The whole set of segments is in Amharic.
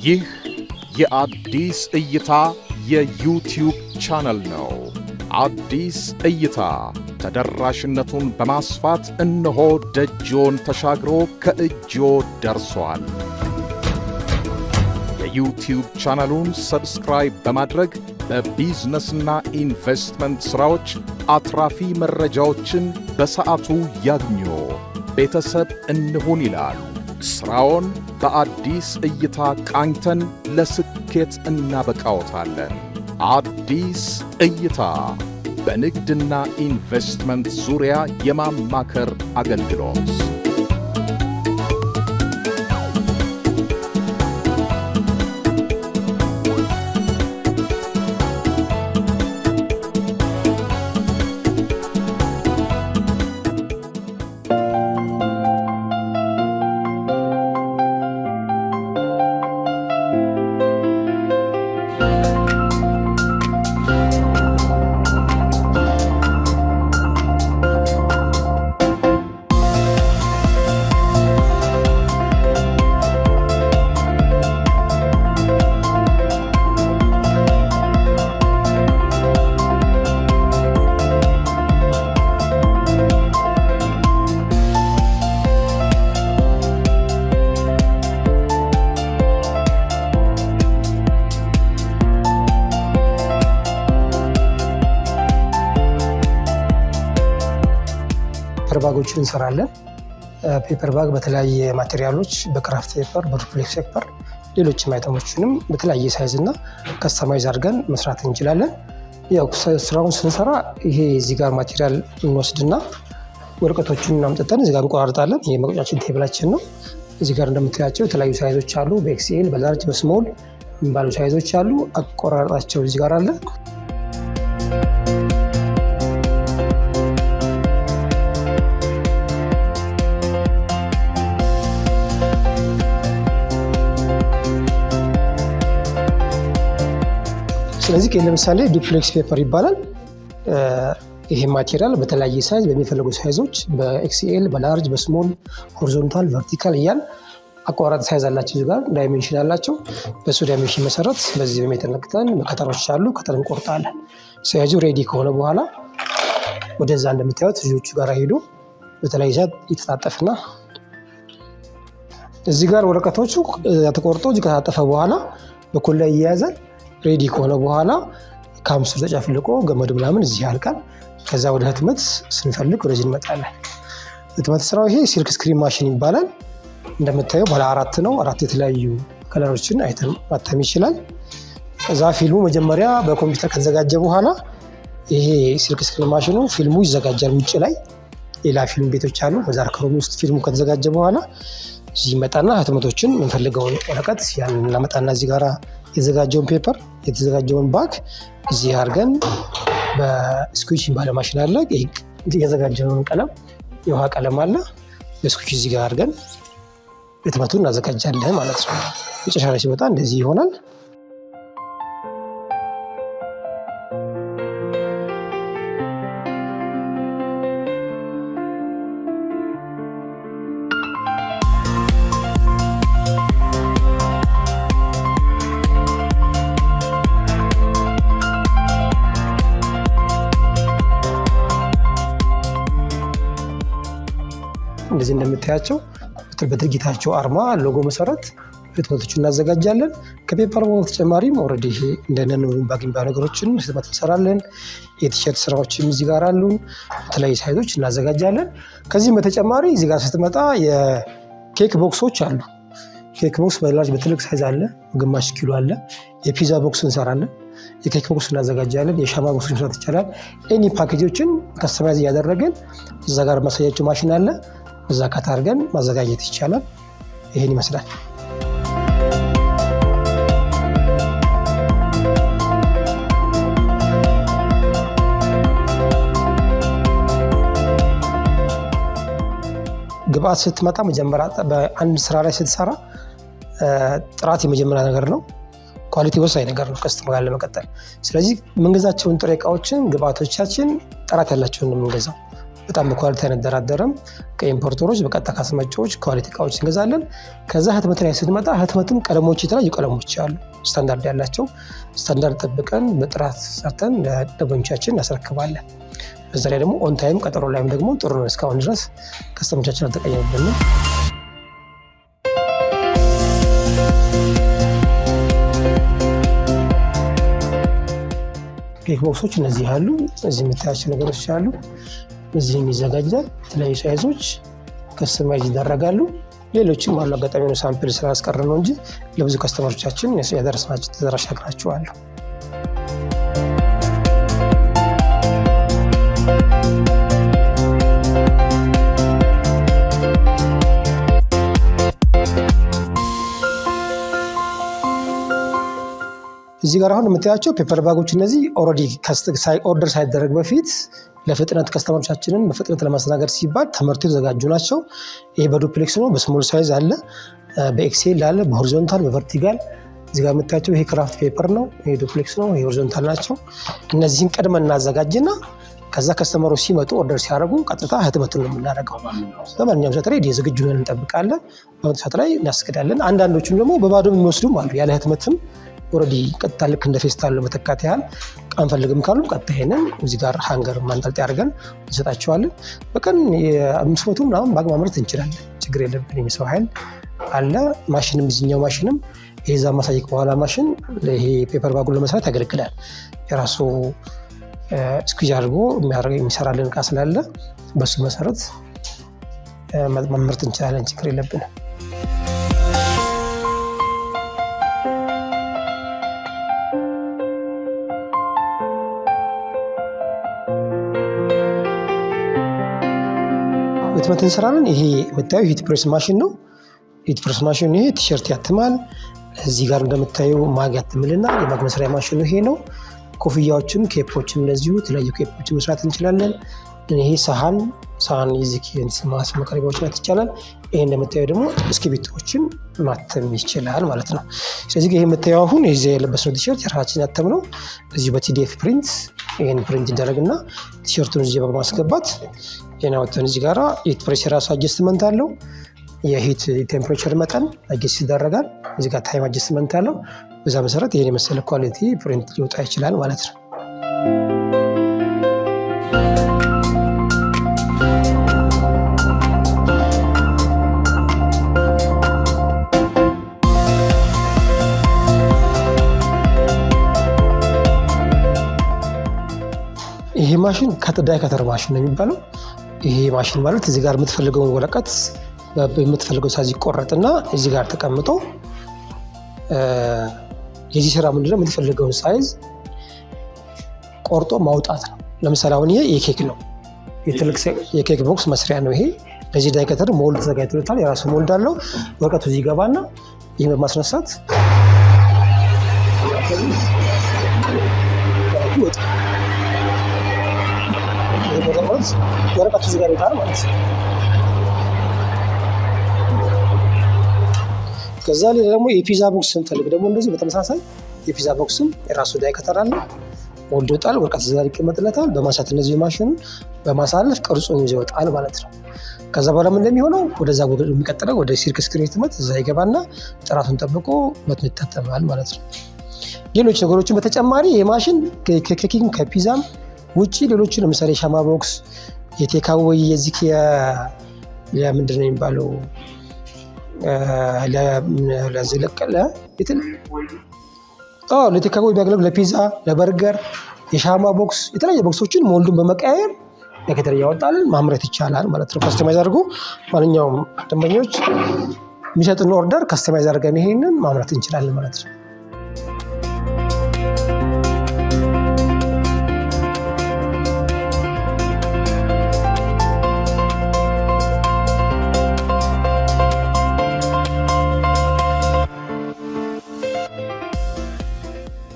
ይህ የአዲስ እይታ የዩቲዩብ ቻናል ነው። አዲስ እይታ ተደራሽነቱን በማስፋት እነሆ ደጅዎን ተሻግሮ ከእጅዎ ደርሷል። የዩቲዩብ ቻናሉን ሰብስክራይብ በማድረግ በቢዝነስና ኢንቨስትመንት ሥራዎች አትራፊ መረጃዎችን በሰዓቱ ያግኙ። ቤተሰብ እንሁን ይላል። ሥራውን በአዲስ እይታ ቃኝተን ለስኬት እናበቃዎታለን። አዲስ እይታ በንግድና ኢንቨስትመንት ዙሪያ የማማከር አገልግሎት። ፔፐር ባጎችን እንሰራለን። ፔፐር ባግ በተለያየ ማቴሪያሎች በክራፍት ፔፐር፣ በዱፕሌክስ ፔፐር፣ ሌሎችም አይተሞችንም በተለያየ ሳይዝ እና ከስተማይዝ አድርገን መስራት እንችላለን። ያው ስራውን ስንሰራ ይሄ እዚህ ጋር ማቴሪያል እንወስድና ወረቀቶቹን አምጥተን እዚህ ጋር እንቆራርጣለን። ይሄ መቁጫችን ቴብላችን ነው። እዚህ ጋር እንደምታያቸው የተለያዩ ሳይዞች አሉ። በኤክስኤል፣ በላርጅ፣ በስሞል የሚባሉ ሳይዞች አሉ። አቆራረጣቸው እዚህ ጋር አለ። ስለዚህ ለምሳሌ ዱፕሌክስ ፔፐር ይባላል። ይሄ ማቴሪያል በተለያየ ሳይዝ በሚፈልጉ ሳይዞች በኤክስኤል፣ በላርጅ፣ በስሞል፣ ሆሪዞንታል፣ ቨርቲካል እያል አቋራጭ ሳይዝ አላቸው። እዚህ ጋር ዳይሜንሽን አላቸው። በሱ ዳይሜንሽን መሰረት በዚህ በሜትር ለክተን ከተሮች አሉ። ከተር እንቆርጣለን። ሳይዙ ሬዲ ከሆነ በኋላ ወደዛ እንደምታዩት ልጆቹ ጋር ሄዶ በተለያየ ሳይዝ ይተጣጠፍና እዚህ ጋር ወረቀቶቹ ተቆርጦ እዚህ ከታጠፈ በኋላ በኩል ላይ ይያያዛል። ሬዲ ከሆነ በኋላ ካምስር ተጨፍልቆ ገመድ ምናምን እዚህ ያልቃል። ከዛ ወደ ህትመት ስንፈልግ ወደዚህ እንመጣለን። ህትመት ስራው ይሄ ሲልክ ስክሪን ማሽን ይባላል። እንደምታየው ባለ 4 ነው። 4 የተለያዩ ከለሮችን አይተም ማተም ይችላል። ከዛ ፊልሙ መጀመሪያ በኮምፒውተር ከተዘጋጀ በኋላ ይሄ ሲልክ ስክሪን ማሽኑ ፊልሙ ይዘጋጃል። ውጭ ላይ ሌላ ፊልም ቤቶች አሉ። በዛ ክሮም ውስጥ ፊልሙ ከተዘጋጀ በኋላ እዚህ ይመጣና ህትመቶችን የምንፈልገውን ወረቀት ያን እናመጣና እዚህ ጋራ የተዘጋጀውን ፔፐር የተዘጋጀውን ባግ እዚህ አድርገን በስኩዊች ባለ ማሽን አለ። የተዘጋጀውን ቀለም የውሃ ቀለም አለ። በስኩዊች እዚህ ጋር አድርገን ህትመቱን እናዘጋጃለን ማለት ነው። መጨረሻ ላይ ሲወጣ እንደዚህ ይሆናል። እንደዚህ እንደምታያቸው በድርጊታቸው አርማ ሎጎ መሰረት ህትመቶችን እናዘጋጃለን። ከፔፐር በተጨማሪም ኦልሬዲ እንደ ነን ባጊንግ ነገሮችን ህትመት እንሰራለን። የቲሸርት ስራዎችም እዚህ ጋር አሉን። የተለያዩ ሳይዞች እናዘጋጃለን። ከዚህም በተጨማሪ እዚህ ጋር ስትመጣ የኬክ ቦክሶች አሉ። ኬክ ቦክስ በላርጅ በትልቅ ሳይዝ አለ። ግማሽ ኪሎ አለ። የፒዛ ቦክስ እንሰራለን። የኬክ ቦክስ እናዘጋጃለን። የሻማ ቦክስ መስራት ይቻላል። ኤኒ ፓኬጆችን ከስተማይዝ እያደረግን እዛ ጋር ማሳያቸው ማሽን አለ። እዛ ካት አድርገን ማዘጋጀት ይቻላል። ይሄን ይመስላል። ግብአት ስትመጣ መጀመሪያ በአንድ ስራ ላይ ስትሰራ ጥራት የመጀመሪያ ነገር ነው። ኳሊቲ ወሳኝ ነገር ነው ከስተመር ጋር ለመቀጠል። ስለዚህ የምንገዛቸውን ጥሬ እቃዎችን ግብአቶቻችን ጥራት ያላቸውን ነው የምንገዛው። በጣም በኳሊቲ አንደራደርም። ከኢምፖርተሮች በቀጥታ ከአስመጪዎች ኳሊቲ እቃዎች እንገዛለን። ከዛ ህትመት ላይ ስትመጣ ህትመትም ቀለሞች የተለያዩ ቀለሞች አሉ፣ ስታንዳርድ ያላቸው። ስታንዳርድ ጠብቀን በጥራት ሰርተን ለደንበኞቻችን እናስረክባለን። በዛ ላይ ደግሞ ኦን ታይም ቀጠሮ ላይም ደግሞ ጥሩ ነው። እስካሁን ድረስ ከስተመሮቻችን አልተቀየሙብንም። ኬክ ቦክሶች እነዚህ አሉ። እዚህ የምታያቸው ነገሮች አሉ። እዚህም ይዘጋጃል። የተለያዩ ሳይዞች ከስተማይዝ ይደረጋሉ። ሌሎችም አሉ። አጋጣሚ ነው ሳምፕል ስላስቀረ ነው እንጂ ለብዙ ከስተመሮቻችን ያደረስናቸው ተደራሽ አድርገናቸዋል። እዚህ ጋር አሁን የምታያቸው ፔፐር ባጎች እነዚህ ኦልሬዲ ኦርደር ሳይደረግ በፊት ለፍጥነት ከስተመሮቻችንን በፍጥነት ለማስተናገድ ሲባል ተመርተው የተዘጋጁ ናቸው። ይሄ በዱፕሌክስ ነው። በስሞል ሳይዝ አለ፣ በኤክሴል አለ፣ በሆሪዞንታል፣ በቨርቲካል። እዚህ ጋር የምታያቸው ይሄ ክራፍት ፔፐር ነው። ይሄ ዱፕሌክስ ነው። ይሄ ሆሪዞንታል ናቸው። እነዚህን ቀድመን እናዘጋጅና ከዛ ከስተመሮች ሲመጡ ኦርደር ሲያደርጉ ቀጥታ ህትመቱን ነው የምናደርገው። በማንኛውም ሰዓት ላይ ዝግጁ ሆነን እንጠብቃለን። በመጣ ሰዓት ላይ እናስገዳለን። አንዳንዶቹም ደግሞ በባዶ የሚወስዱም አሉ። ያለ ህትመትም ኦልሬዲ ቀጥታ ልክ እንደ ፌስታል መተካት ያህል አንፈልግም ካሉ ቀጥታ ይሄንን እዚህ ጋር ሃንገር ማንጠልጠያ አድርገን እንሰጣቸዋለን። በቀን የ500 ምናምን ባግ ማምረት እንችላለን። ችግር የለብንም። የሰው ኃይል አለ። ማሽንም እዚህኛው ማሽንም ይሄ ዛ ማሳየቅ በኋላ ማሽን ይሄ ፔፐር ባጉን ለመስራት ያገለግላል። የራሱ ስኩዝ አድርጎ የሚሰራልን እቃ ስላለ በሱ መሰረት ማምረት እንችላለን። ችግር የለብንም። ህትመት እንሰራለን። ይሄ የምታየው ሂት ፕሬስ ማሽን ነው። ሂት ፕሬስ ማሽን ይሄ ቲሸርት ያትማል። እዚህ ጋር እንደምታየው ማግ ያትምልና የማግ መስሪያ ማሽኑ ይሄ ነው። ኮፍያዎችን፣ ኬፖችን እንደዚሁ የተለያዩ ኬፖችን መስራት እንችላለን። ይሄ ሳህን የዚህ ማስ መቀረቢያዎች ማለት ይቻላል። ይሄ እንደምታየው ደግሞ እስክሪብቶችን ማተም ይችላል ማለት ነው። ስለዚህ ይሄ የምታየው አሁን እዚህ የለበስነው ቲሸርት የራሳችን ያተም ነው። እዚህ በቲዲኤፍ ፕሪንት ይሄን ፕሪንት ይደረግና ቲሸርቱን እዚህ በማስገባት የናውተን እዚህ ጋራ ሂት ፕሬስ የራሱ አጀስትመንት አለው። የሂት ቴምፕሬቸር መጠን አጀስት ይደረጋል። እዚህ ጋር ታይም አጀስትመንት አለው። በዛ መሰረት ይሄን የመሰለ ኳሊቲ ፕሪንት ሊወጣ ይችላል ማለት ነው። ይሄ ማሽን ከትዳይ ከተር ማሽን ነው የሚባለው። ይሄ ማሽን ማለት እዚህ ጋር የምትፈልገውን ወረቀት በምትፈልገው ሳይዝ ይቆረጥና እዚህ ጋር ተቀምጦ የዚህ ስራ ምንድነው የምትፈልገውን ሳይዝ ቆርጦ ማውጣት ነው። ለምሳሌ አሁን ይሄ የኬክ ነው፣ የትልቅ የኬክ ቦክስ መስሪያ ነው። ይሄ ለዚህ ዳይ ከተር ሞልድ ተዘጋጅቶለታል። የራሱ ሞልድ አለው። ወረቀቱ እዚህ ይገባና ይሄን በማስነሳት ወረቀቱ እዚህ ጋር ይወጣል ማለት ነው። ከዛ ላይ ደግሞ የፒዛ ቦክስ ስንፈልግ ደግሞ እንደዚህ በተመሳሳይ የፒዛ ቦክስም የራሱ ዳይ ከተር አለ። ሞልድ ይወጣል። ወረቀት እዚህ ጋር ይቀመጥለታል። በማሳት እነዚህ ማሽኑን በማሳለፍ ቅርጹን ይዞ ይወጣል ማለት ነው። ከዛ በኋላ ምን እንደሚሆነው ወደዛ የሚቀጥለው ወደ ሲልክ ስክሪን ህትመት እዛ ይገባና ጥራቱን ጠብቆ መጥቶ ይታተማል ማለት ነው። ሌሎች ነገሮችን በተጨማሪ የማሽን ከኬኪንግ ከፒዛም ውጪ ሌሎች ለምሳሌ ሻማ ቦክስ፣ የቴካዌይ የዚህ ምንድን ነው የሚባለው ለዝለቀለ ለቴካዌይ ቢያገለግል ለፒዛ፣ ለበርገር፣ የሻማ ቦክስ የተለያየ ቦክሶችን ሞልዱን በመቀያየር ለከተር እያወጣልን ማምረት ይቻላል ማለት ነው። ከስተማይዝ አድርጎ ማንኛውም ደንበኞች የሚሰጡን ኦርደር ከስተማይዝ አድርገን ይሄንን ማምረት እንችላለን ማለት ነው።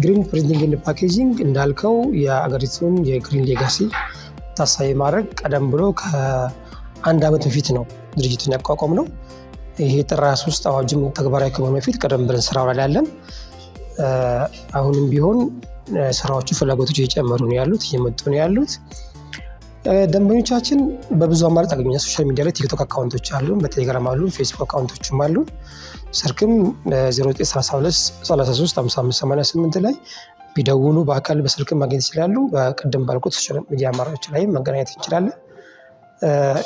ግሪን ፕሪንቲንግ ኤንድ ፓኬጂንግ እንዳልከው የአገሪቱን የግሪን ሌጋሲ ታሳቢ ማድረግ ቀደም ብሎ ከ1 ዓመት በፊት ነው ድርጅቱን ያቋቋም ነው። ይሄ ጥር 23 አዋጅም ተግባራዊ ከመሆኑ በፊት ቀደም ብለን ስራው ላይ ያለን፣ አሁንም ቢሆን ስራዎቹ ፍላጎቶች እየጨመሩ ነው ያሉት፣ እየመጡ ነው ያሉት። ደንበኞቻችን በብዙ አማራጭ ያገኙኛል። ሶሻል ሚዲያ ላይ ቲክቶክ አካውንቶች አሉን፣ በቴሌግራም አሉን፣ ፌስቡክ አካውንቶችም አሉን። ስልክም 0932335588 ላይ ቢደውሉ በአካል በስልክም ማግኘት ይችላሉ። በቅድም ባልኩት ሶሻል ሚዲያ አማራጮች ላይ መገናኘት እንችላለን።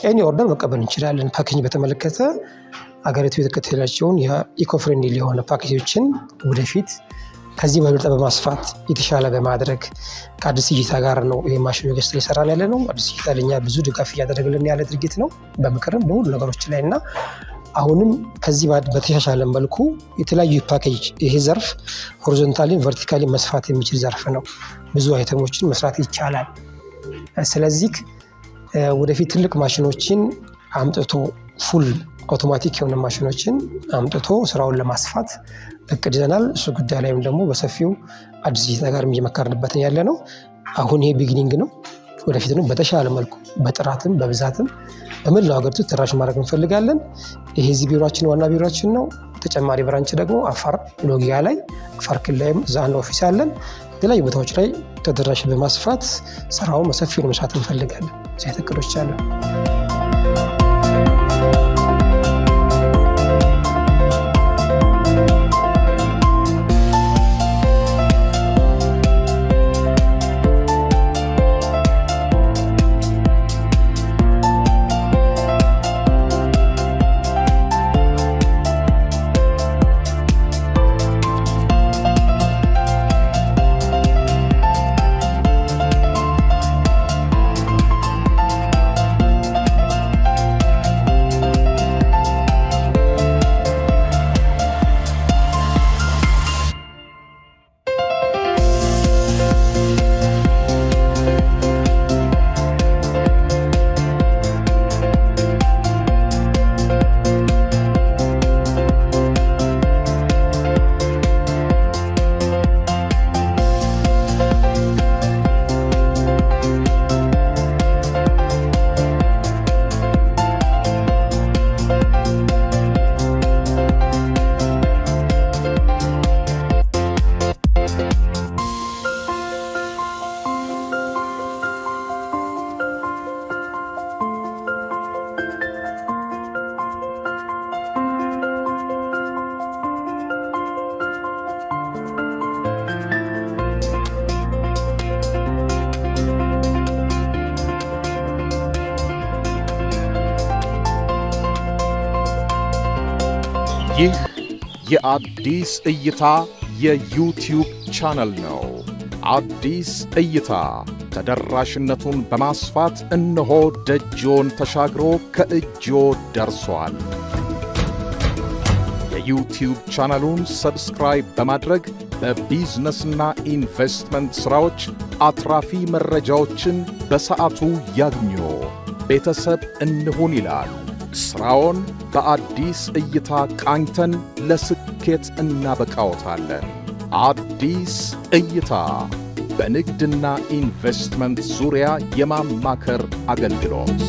ኤኒ ኦርደር መቀበል እንችላለን። ፓኬጅ በተመለከተ አገሪቱ የተከተለችውን የኢኮ ፍሬንድሊ የሆነ ፓኬጆችን ወደፊት ከዚህ በበለጠ በማስፋት የተሻለ በማድረግ ከአዲስ እይታ ጋር ነው ይሄ ማሽን ገዝተን እየሰራን ያለ ነው። አዲስ እይታ ለኛ ብዙ ድጋፍ እያደረገልን ያለ ድርጅት ነው፣ በምክርም በሁሉ ነገሮች ላይ እና አሁንም ከዚህ በተሻሻለ መልኩ የተለያዩ ፓኬጅ ይሄ ዘርፍ ሆሪዞንታሊ ቨርቲካሊ መስፋት የሚችል ዘርፍ ነው። ብዙ አይተሞችን መስራት ይቻላል። ስለዚህ ወደፊት ትልቅ ማሽኖችን አምጥቶ ፉል አውቶማቲክ የሆነ ማሽኖችን አምጥቶ ስራውን ለማስፋት እቅድ ይዘናል። እሱ ጉዳይ ላይም ደግሞ በሰፊው አዲስ እይታ ጋር እየመከርንበት ያለ ነው። አሁን ይሄ ቢጊኒንግ ነው። ወደፊት ነው በተሻለ መልኩ በጥራትም በብዛትም በመላው ሀገሪቱ ተደራሽ ማድረግ እንፈልጋለን። ይሄ እዚህ ቢሮችን ዋና ቢሮችን ነው። ተጨማሪ ብራንች ደግሞ አፋር ሎጊያ ላይ አፋር ክልል ላይም እዛ አንድ ኦፊስ አለን። የተለያዩ ቦታዎች ላይ ተደራሽ በማስፋት ስራውን በሰፊው መስራት እንፈልጋለን። እዚህ እቅዶች አሉ። ይህ የአዲስ እይታ የዩቲዩብ ቻናል ነው። አዲስ እይታ ተደራሽነቱን በማስፋት እነሆ ደጅዎን ተሻግሮ ከእጅዎ ደርሷል። የዩቲዩብ ቻናሉን ሰብስክራይብ በማድረግ በቢዝነስና ኢንቨስትመንት ሥራዎች አትራፊ መረጃዎችን በሰዓቱ ያግኙ። ቤተሰብ እንሁን ይላል። ሥራውን በአዲስ እይታ ቃኝተን ለስኬት እናበቃዎታለን። አዲስ እይታ በንግድና ኢንቨስትመንት ዙሪያ የማማከር አገልግሎት